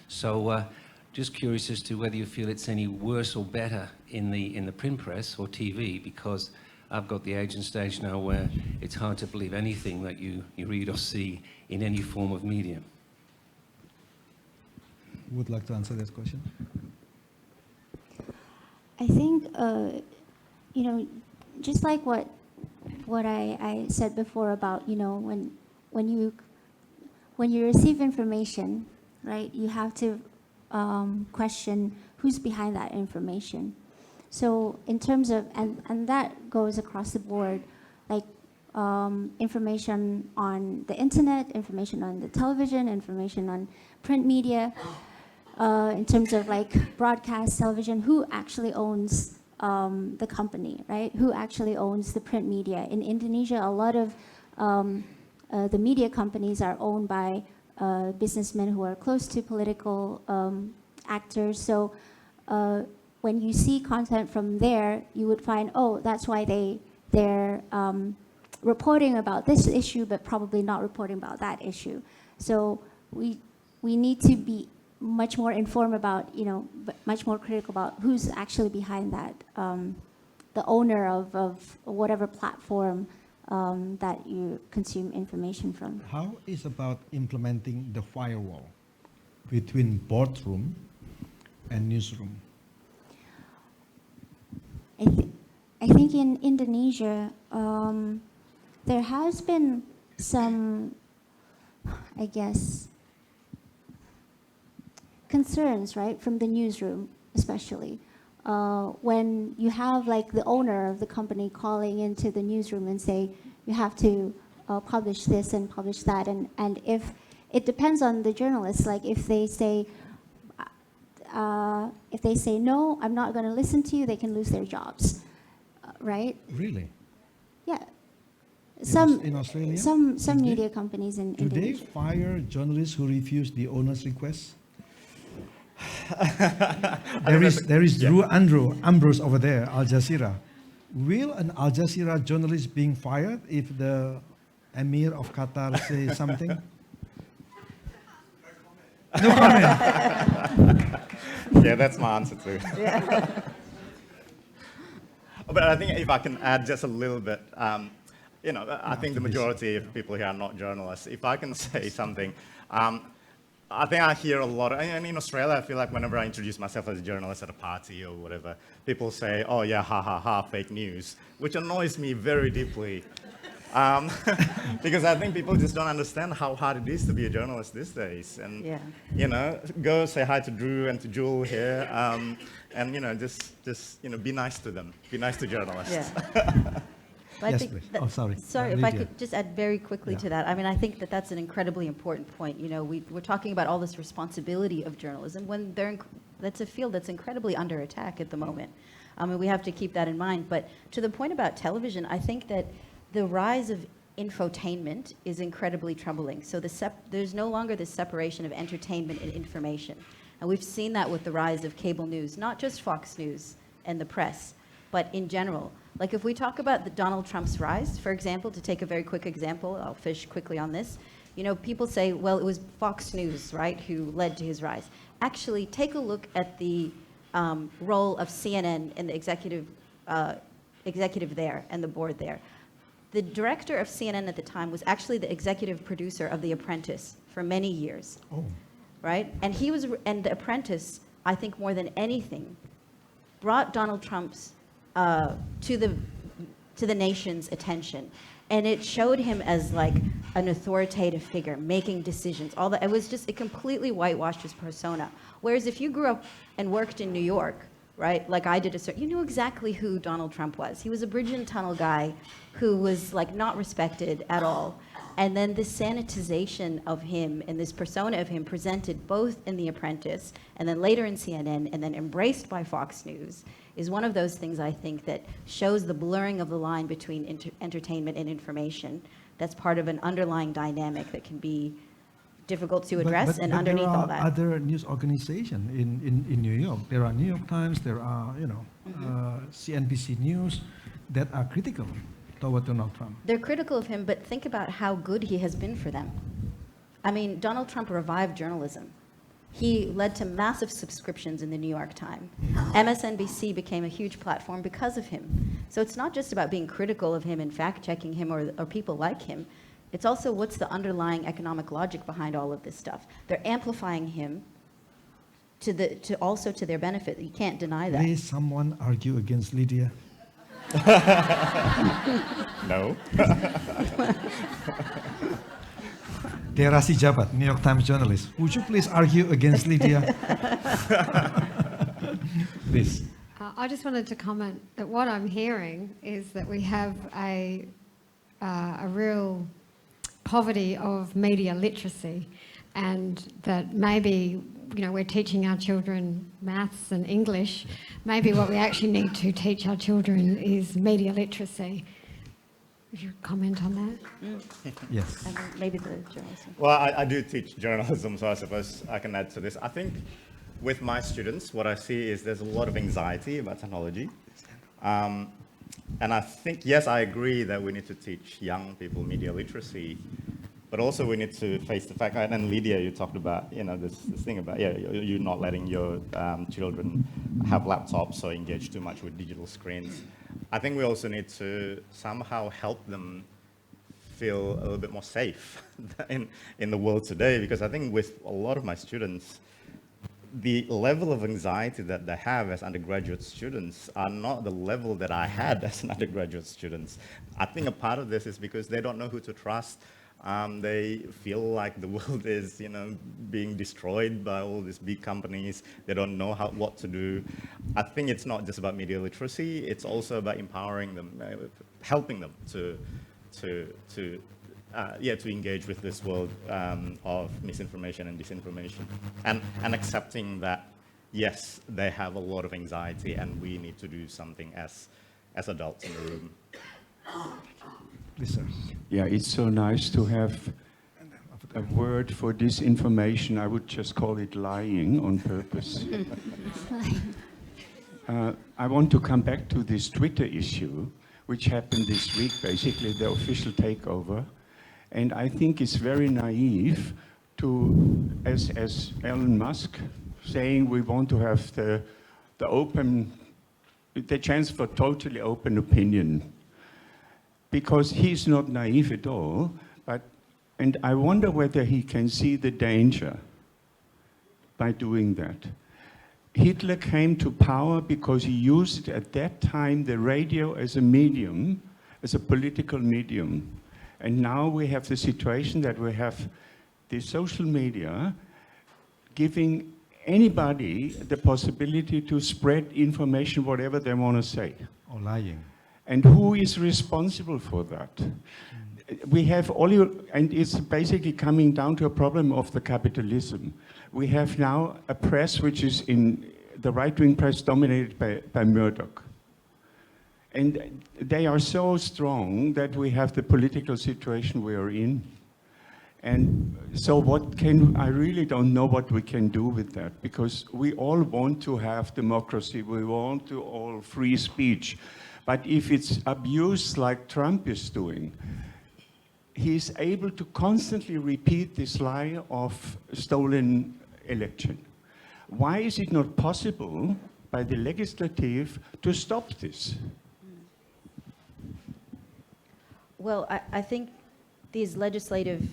Speaker 7: So just curious as to whether you feel it's any worse or better in the print press or TV, because I've got the age and stage now where it's hard to believe anything that you read or see in any form of media.
Speaker 2: Who would like to answer this question?
Speaker 4: I think, you know, just like what I said before about, you know, when you receive information, right, you have to question who's behind that information. So in terms of, and that goes across the board, like information on the internet, information on the television, information on print media, in terms of like broadcast television, who actually owns the company, right? Who actually owns the print media? In Indonesia, a lot of the media companies are owned by businessmen who are close to political actors. So when you see content from there, you would find, oh, that's why they're reporting about this issue, but probably not reporting about that issue. So we need to be much more informed about, you know, much more critical about who's actually behind that, the owner of whatever platform that you consume information from.
Speaker 2: How is about implementing the firewall between boardroom and newsroom?
Speaker 4: I think in Indonesia, there has been some, I guess, concerns, right, from the newsroom, especially when you have like the owner of the company calling into the newsroom and say, you have to publish this and publish that, and if it depends on the journalists, like if they say no, I'm not going to listen to you, they can lose their jobs, right?
Speaker 2: Really?
Speaker 4: Yeah.
Speaker 2: In Australia?
Speaker 4: Some media companies in
Speaker 2: Do they
Speaker 4: Indonesia.
Speaker 2: fire journalists who refuse the owner's request? there is Drew Ambrose over there, Al Jazeera. Will an Al Jazeera journalist being fired if the Emir of Qatar says something? No comment.
Speaker 5: Yeah, that's my answer too. But I think if I can add just a little bit, you know, I think the majority of people here are not journalists. If I can say something, I think I hear a lot, and in Australia, I feel like whenever I introduce myself as a journalist at a party or whatever, people say, oh yeah, ha ha ha, fake news, which annoys me very deeply. Because I think people just don't understand how hard it is to be a journalist these days. And, you know, go say hi to Drew and to Jewel here, and, you know, just you know, be nice to them. Be nice to journalists.
Speaker 3: Yeah.
Speaker 2: Yes, please. Oh, sorry.
Speaker 3: Sorry, if
Speaker 2: Lydia.
Speaker 3: I could just add very quickly to that. I mean, I think that that's an incredibly important point. You know, we're talking about all this responsibility of journalism when that's a field that's incredibly under attack at the moment. And we have to keep that in mind. But to the point about television, I think that the rise of infotainment is incredibly troubling. So there's no longer this separation of entertainment and information. And we've seen that with the rise of cable news, not just Fox News and the press, but in general. Like if we talk about Donald Trump's rise, for example, to take a very quick example, I'll fish quickly on this. You know, people say, well, it was Fox News, right, who led to his rise. Actually, take a look at the role of CNN and the executive there and the board there. The director of CNN at the time was actually the executive producer of The Apprentice for many years.
Speaker 2: Oh.
Speaker 3: Right? And The Apprentice, I think more than anything, brought Donald Trump's to the nation's attention, and it showed him as like an authoritative figure, making decisions, all that. It completely whitewashed his persona. Whereas if you grew up and worked in New York, right, like I did, you knew exactly who Donald Trump was. He was a bridge and tunnel guy who was like not respected at all. And then this sanitization of him and this persona of him presented both in The Apprentice and then later in CNN and then embraced by Fox News is one of those things I think that shows the blurring of the line between entertainment and information. That's part of an underlying dynamic that can be difficult to address, and underneath all that.
Speaker 2: There are other news organizations in New York. There are New York Times, there are, CNBC News that are critical toward Donald Trump.
Speaker 3: They're critical of him, but think about how good he has been for them. I mean, Donald Trump revived journalism. He led to massive subscriptions in the New York Times. MSNBC became a huge platform because of him. So it's not just about being critical of him and fact-checking him or people like him. It's also what's the underlying economic logic behind all of this stuff. They're amplifying him also to their benefit. You can't deny that.
Speaker 2: May someone argue against Lydia?
Speaker 5: No.
Speaker 2: Dera Sijabat, New York Times journalist. Would you please argue against Lydia? Please.
Speaker 8: I just wanted to comment that what I'm hearing is that we have a real poverty of media literacy, and that maybe we're teaching our children maths and English. Maybe what we actually need to teach our children is media literacy. Would you comment on that?
Speaker 2: Yes.
Speaker 3: And maybe the journalism.
Speaker 5: Well, I do teach journalism, so I suppose I can add to this. I think with my students, what I see is there's a lot of anxiety about technology. And I think, yes, I agree that we need to teach young people media literacy, but also we need to face the fact, and Lydia, you talked about, this thing about, you're not letting your children have laptops or engage too much with digital screens. I think we also need to somehow help them feel a little bit more safe in the world today, because I think with a lot of my students, the level of anxiety that they have as undergraduate students are not the level that I had as an undergraduate student. I think a part of this is because they don't know who to trust. They feel like the world is, being destroyed by all these big companies. They don't know what to do. I think it's not just about media literacy. It's also about empowering them, helping them to engage with this world of misinformation and disinformation, and accepting that, yes, they have a lot of anxiety and we need to do something as adults in the room.
Speaker 2: Please, sir.
Speaker 9: Yeah, it's so nice to have a word for disinformation. I would just call it lying on purpose. I want to come back to this Twitter issue, which happened this week, basically the official takeover. And I think it's very naive to, as Elon Musk saying, we want to have the chance for totally open opinion. Because he's not naive at all, and I wonder whether he can see the danger by doing that. Hitler came to power because he used at that time the radio as a medium, as a political medium. And now we have the situation that we have the social media giving anybody the possibility to spread information, whatever they want to say.
Speaker 2: Or lying.
Speaker 9: And who is responsible for that? We have and it's basically coming down to a problem of the capitalism. We have now a press which is in the right-wing press dominated by Murdoch. And they are so strong that we have the political situation we are in. And so I really don't know what we can do with that, because we all want to have democracy, we want to all free speech. But if it's abused like Trump is doing, he's able to constantly repeat this lie of stolen election. Why is it not possible by the legislative to stop this?
Speaker 3: Well, I think these legislative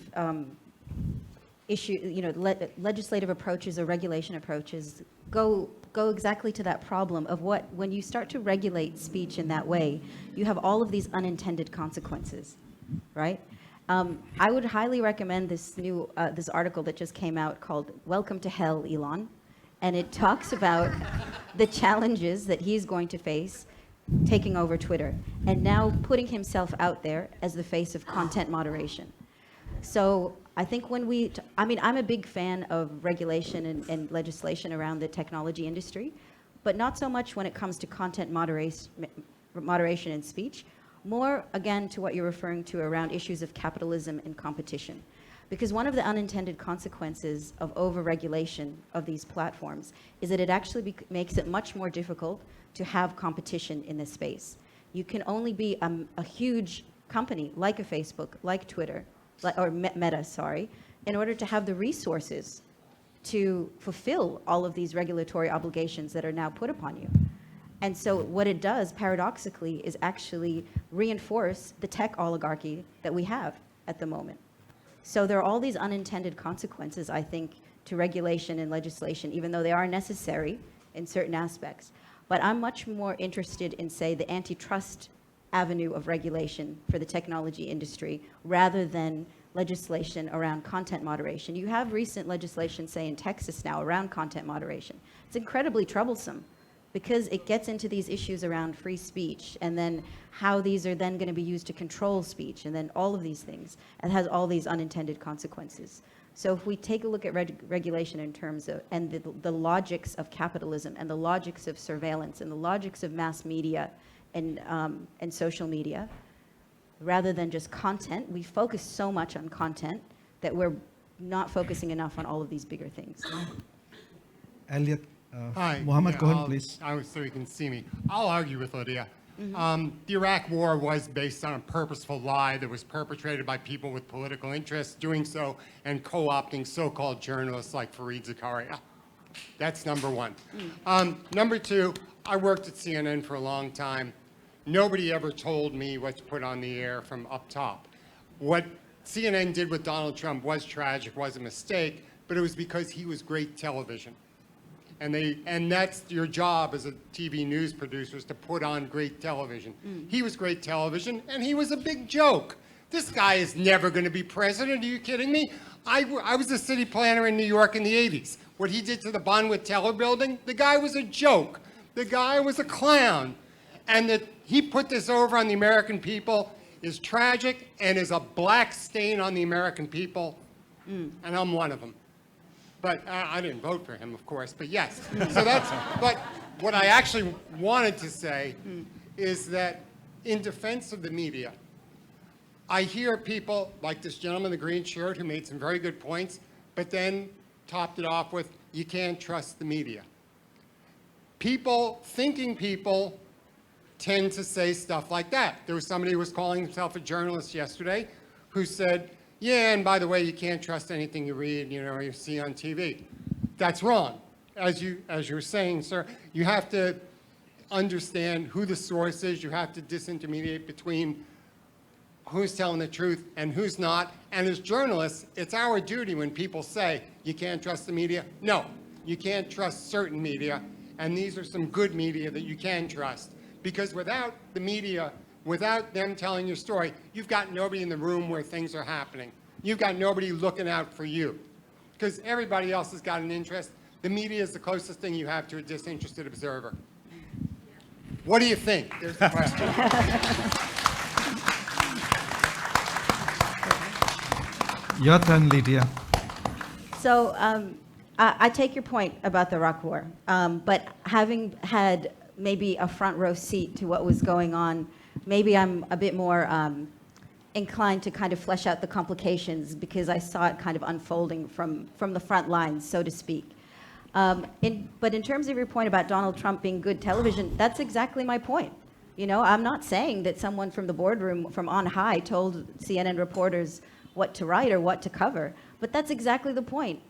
Speaker 3: legislative approaches or regulation approaches go exactly to that problem of when you start to regulate speech in that way, you have all of these unintended consequences, right? I would highly recommend this this article that just came out called "Welcome to Hell, Elon," and it talks about the challenges that he's going to face taking over Twitter and now putting himself out there as the face of content moderation. So I think when I'm a big fan of regulation and legislation around the technology industry, but not so much when it comes to content moderation and speech. More, again, to what you're referring to around issues of capitalism and competition. Because one of the unintended consequences of over-regulation of these platforms is that it actually makes it much more difficult to have competition in this space. You can only be a huge company like a Facebook, like Twitter, or Meta, sorry, in order to have the resources to fulfill all of these regulatory obligations that are now put upon you. And so what it does, paradoxically, is actually reinforce the tech oligarchy that we have at the moment. So there are all these unintended consequences, I think, to regulation and legislation, even though they are necessary in certain aspects. But I'm much more interested in, say, the antitrust avenue of regulation for the technology industry rather than legislation around content moderation. You have recent legislation, say, in Texas now around content moderation. It's incredibly troublesome, because it gets into these issues around free speech and then how these are then going to be used to control speech and then all of these things. It has all these unintended consequences. So if we take a look at regulation in terms of, and the logics of capitalism and the logics of surveillance and the logics of mass media and social media, rather than just content, we focus so much on content that we're not focusing enough on all of these bigger things.
Speaker 2: Elliot.
Speaker 10: Hi.
Speaker 2: Muhammad, go ahead, please.
Speaker 10: So you can see me. I'll argue with Lydia. The Iraq War was based on a purposeful lie that was perpetrated by people with political interests doing so and co-opting so-called journalists like Fareed Zakaria. That's number one. Number two, I worked at CNN for a long time. Nobody ever told me what to put on the air from up top. What CNN did with Donald Trump was tragic, was a mistake, but it was because he was great television. And that's your job as a TV news producer, is to put on great television. He was great television, and he was a big joke. This guy is never going to be president. Are you kidding me? I was a city planner in New York in the 80s. What he did to the Bonwit Teller building, the guy was a joke. The guy was a clown. And that he put this over on the American people is tragic and is a black stain on the American people, and I'm one of them. But I didn't vote for him, of course, but yes. So but what I actually wanted to say is that in defense of the media, I hear people like this gentleman in the green shirt who made some very good points, but then topped it off with, you can't trust the media. Thinking people tend to say stuff like that. There was somebody who was calling himself a journalist yesterday who said, yeah, and by the way, you can't trust anything you read, or you see on TV. That's wrong. As you were saying, sir, you have to understand who the source is. You have to disintermediate between who's telling the truth and who's not. And as journalists, it's our duty when people say, you can't trust the media. No, you can't trust certain media. And these are some good media that you can trust. Because without the media, without them telling your story, you've got nobody in the room where things are happening. You've got nobody looking out for you. Because everybody else has got an interest. The media is the closest thing you have to a disinterested observer. What do you think? There's the question.
Speaker 2: Your turn, Lydia.
Speaker 3: So I take your point about the Iraq War, but having had maybe a front row seat to what was going on, maybe I'm a bit more inclined to kind of flesh out the complications because I saw it kind of unfolding from the front lines, so to speak. But in terms of your point about Donald Trump being good television, that's exactly my point. I'm not saying that someone from the boardroom from on high told CNN reporters what to write or what to cover, but that's exactly the point.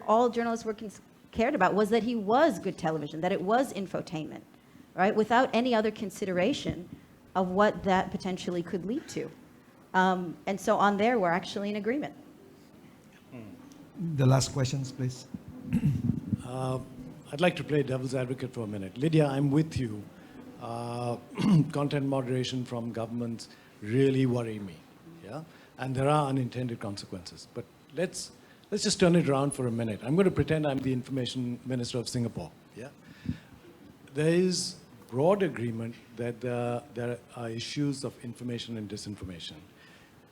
Speaker 3: All journalists cared about was that he was good television, that it was infotainment, right? Without any other consideration of what that potentially could lead to. And so on there, we're actually in agreement.
Speaker 2: The last questions, please.
Speaker 11: I'd like to play devil's advocate for a minute. Lydia, I'm with you. Content moderation from governments really worry me. Yeah? and there are unintended consequences. But let's just turn it around for a minute. I'm going to pretend I'm the Information Minister of Singapore. Yeah, there is broad agreement that there are issues of information and disinformation.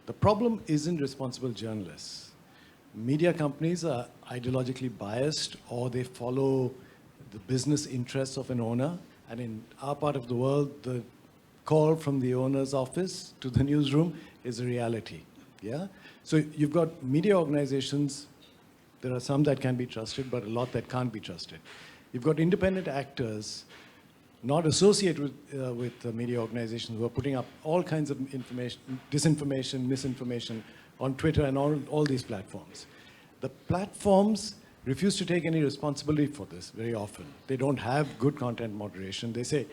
Speaker 11: The problem isn't responsible journalists. Media companies are ideologically biased, or they follow the business interests of an owner. And in our part of the world, the call from the owner's office to the newsroom is a reality. Yeah? So you've got media organizations. There are some that can be trusted, but a lot that can't be trusted. You've got independent actors not associated with media organizations who are putting up all kinds of information, disinformation, misinformation on Twitter and all these platforms. The platforms refuse to take any responsibility for this very often. They don't have good content moderation. They say,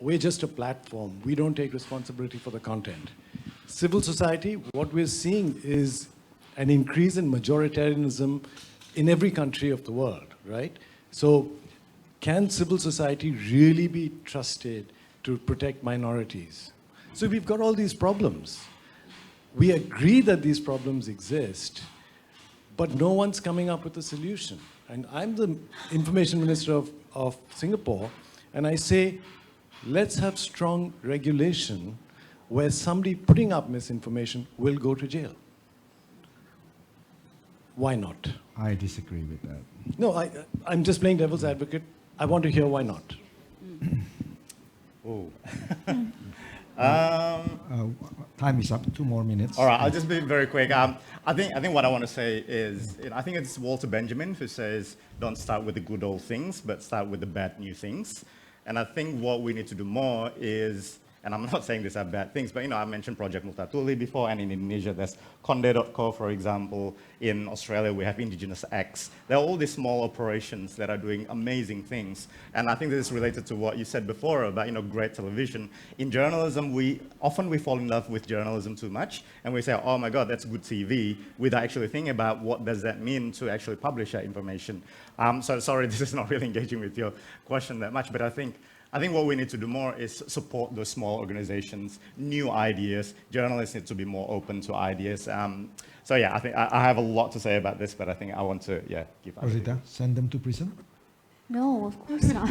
Speaker 11: we're just a platform. We don't take responsibility for the content. Civil society, what we're seeing is an increase in majoritarianism in every country of the world, right? So can civil society really be trusted to protect minorities? So we've got all these problems. We agree that these problems exist, but no one's coming up with a solution. And I'm the Information Minister of Singapore, and I say, let's have strong regulation where somebody putting up misinformation will go to jail. Why not?
Speaker 2: I disagree with that.
Speaker 11: No, I'm just playing devil's advocate. I want to hear why not.
Speaker 5: Oh.
Speaker 2: Time is up. 2 more minutes.
Speaker 5: All right, I'll just be very quick. I think what I want to say is, I think it's Walter Benjamin who says, don't start with the good old things, but start with the bad new things. And I think what we need to do more is, and I'm not saying these are bad things, but I mentioned Project Multatuli before, and in Indonesia there's Konde.co, for example. In Australia we have Indigenous X. There are all these small operations that are doing amazing things. And I think this is related to what you said before about great television. In journalism, we often fall in love with journalism too much, and we say, oh my God, that's good TV, without actually thinking about what does that mean to actually publish that information. So sorry, this is not really engaging with your question that much, but I think what we need to do more is support those small organizations, new ideas. Journalists need to be more open to ideas. So yeah, I think I have a lot to say about this, but I think I want to, give out.
Speaker 2: Prodita, send them to prison?
Speaker 4: No, of course not.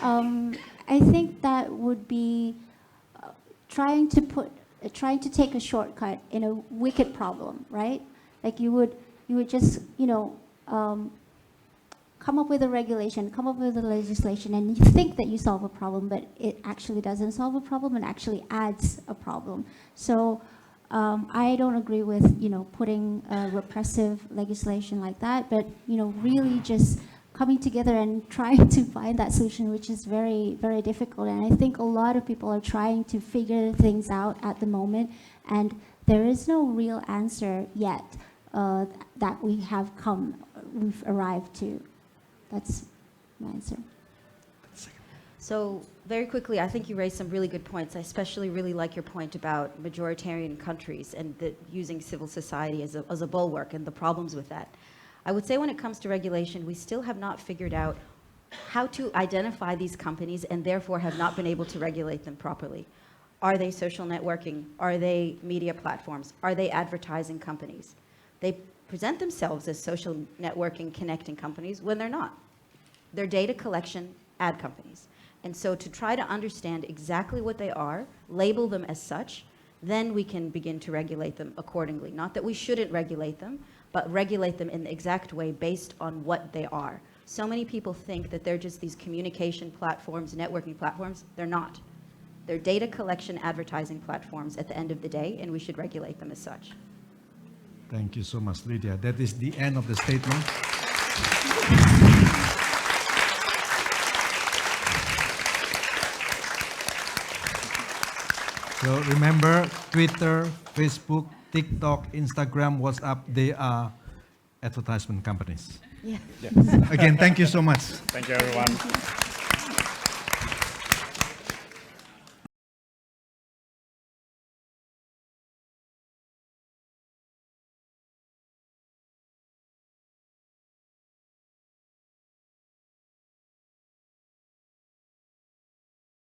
Speaker 4: I think that would be trying to take a shortcut in a wicked problem, right? Like you would just, come up with a regulation, come up with a legislation, and you think that you solve a problem, but it actually doesn't solve a problem and actually adds a problem. So I don't agree with, putting repressive legislation like that, but, really just coming together and trying to find that solution, which is very, very difficult. And I think a lot of people are trying to figure things out at the moment, and there is no real answer yet that we've arrived to. That's my answer.
Speaker 3: So very quickly, I think you raised some really good points. I especially really like your point about majoritarian countries and using civil society as a bulwark and the problems with that. I would say when it comes to regulation, we still have not figured out how to identify these companies and therefore have not been able to regulate them properly. Are they social networking? Are they media platforms? Are they advertising companies? They present themselves as social networking, connecting companies when they're not. They're data collection ad companies. And so to try to understand exactly what they are, label them as such, then we can begin to regulate them accordingly. Not that we shouldn't regulate them, but regulate them in the exact way based on what they are. So many people think that they're just these communication platforms, networking platforms. They're not. They're data collection advertising platforms at the end of the day, and we should regulate them as such.
Speaker 2: Thank you so much, Lydia. That is the end of the statement. So remember, Twitter, Facebook, TikTok, Instagram, WhatsApp, they are advertisement companies.
Speaker 3: Yeah.
Speaker 2: Again, thank you so much.
Speaker 5: Thank you, everyone.